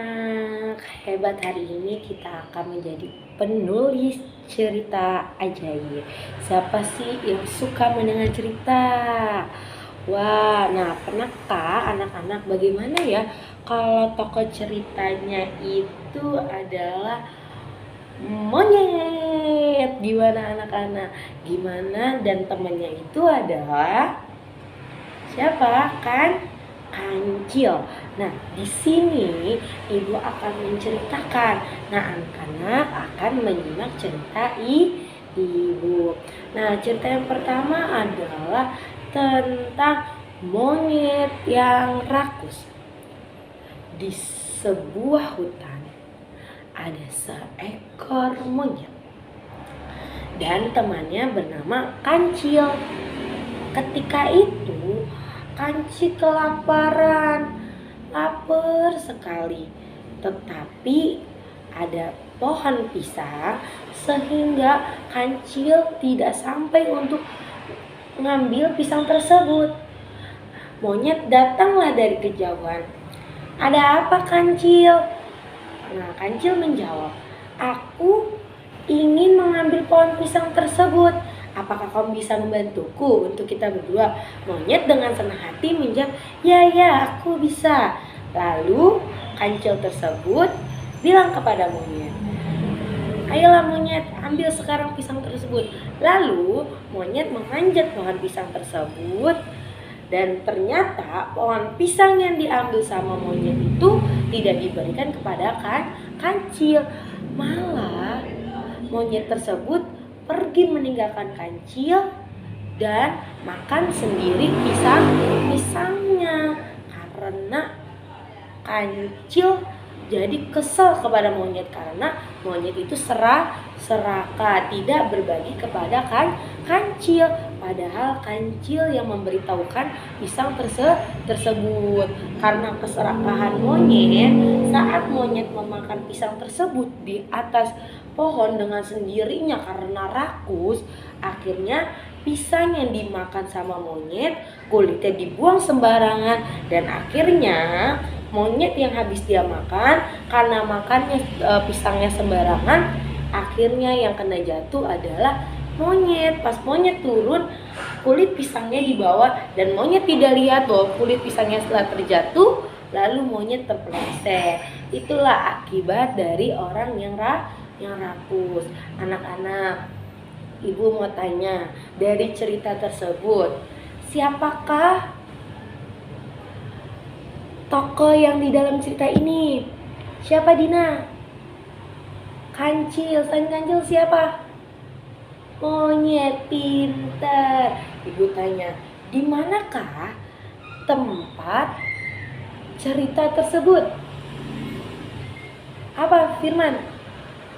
anak-anak, hebat, hari ini kita akan menjadi penulis cerita ajaib. Siapa sih yang suka mendengar cerita? Wah, nah pernahkah anak-anak bagaimana ya kalau tokoh ceritanya itu adalah monyet? Gimana anak-anak? Gimana dan temannya itu adalah siapa? Kancil. Nah, di sini ibu akan menceritakan. Nah, anak-anak akan menyimak cerita ibu. Nah, cerita yang pertama adalah tentang monyet yang rakus. Di sebuah hutan ada seekor monyet dan temannya bernama Kancil. Ketika itu Kancil kelaparan, lapar sekali. Tetapi ada pohon pisang sehingga Kancil tidak sampai untuk mengambil pisang tersebut. Monyet datanglah dari kejauhan. "Ada apa, Kancil?" Nah, Kancil menjawab, "Aku ingin mengambil pohon pisang tersebut. Apakah kamu bisa membantuku untuk kita berdua?" Monyet dengan senang hati menjawab, Ya, aku bisa." Lalu Kancil tersebut bilang kepada monyet, "Ayolah monyet, ambil sekarang pisang tersebut." Lalu monyet memanjat pohon pisang tersebut. Dan ternyata pohon pisang yang diambil sama monyet itu tidak diberikan kepada Kancil. Malah monyet tersebut pergi meninggalkan Kancil dan makan sendiri pisangnya. Karena Kancil jadi kesal kepada monyet karena monyet itu serakah, tidak berbagi kepada Kancil. Padahal Kancil yang memberitahukan pisang tersebut. Karena keserakahan monyet, saat monyet memakan pisang tersebut di atas pohon dengan sendirinya karena rakus, akhirnya pisang yang dimakan sama monyet kulitnya dibuang sembarangan, dan akhirnya monyet yang habis dia makan, karena makannya pisangnya sembarangan, akhirnya yang kena jatuh adalah monyet. Pas monyet turun, kulit pisangnya di bawah dan monyet tidak lihat bahwa kulit pisangnya setelah terjatuh, lalu monyet terpeleset. Itulah akibat dari orang yang rakus. Anak-anak, ibu mau tanya, dari cerita tersebut, siapakah tokoh yang di dalam cerita ini? Siapa, Dina? Kancil. Selain Kancil siapa? Monyet. Pintar. Ibu tanya, di manakah tempat cerita tersebut? Apa, Firman?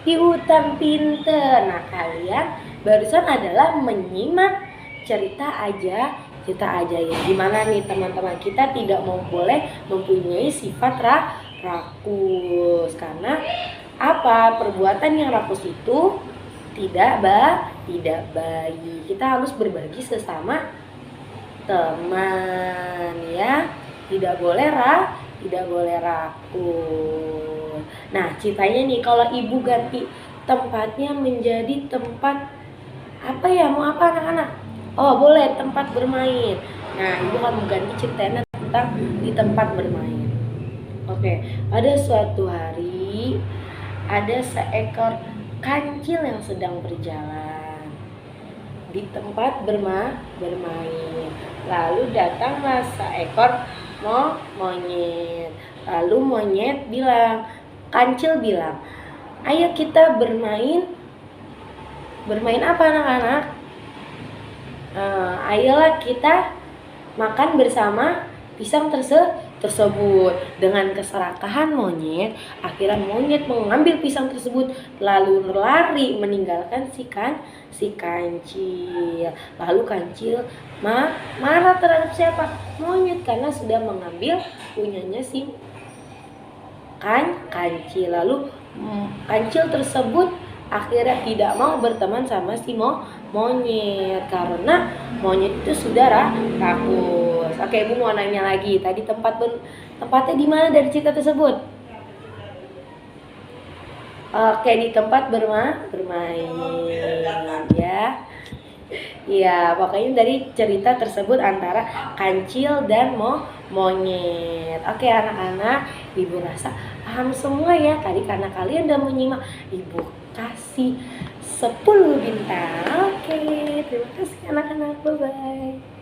Di hutan. Pintar. Nah, kalian barusan adalah menyimak cerita ajaib. Gimana nih teman-teman, kita tidak boleh mempunyai sifat rakus. Karena apa? Perbuatan yang rakus itu tidak baik. Kita harus berbagi sesama teman ya. Tidak boleh rakus. Nah, ceritanya nih, kalau ibu ganti tempatnya menjadi tempat apa ya? Mau apa anak-anak? Oh, boleh, tempat bermain. Nah, ibu akan mengganti ceritanya tentang di tempat bermain. Oke, pada suatu hari ada seekor kancil yang sedang berjalan di tempat bermain. Lalu datanglah seekor monyet. Lalu monyet bilang, Kancil bilang, "Ayo kita bermain." Bermain apa anak-anak? Ayolah kita makan bersama pisang tersebut. Dengan keserakahan monyet, akhirnya monyet mengambil pisang tersebut lalu lari meninggalkan si Kancil. Lalu Kancil marah terhadap siapa? Monyet, karena sudah mengambil punyanya si Kancil. Lalu Kancil tersebut akhirnya tidak mau berteman sama si monyet karena monyet itu sudah rakus. Oke, ibu mau nanya lagi. Tadi tempatnya di mana dari cerita tersebut? Oke, di tempat bermain ya. Iya, pokoknya dari cerita tersebut antara kancil dan monyet. Oke anak-anak, ibu rasa paham semua ya. Tadi karena kalian udah menyimak, ibu kasih 10 bintang. Oke, terima kasih anak-anak, bye-bye.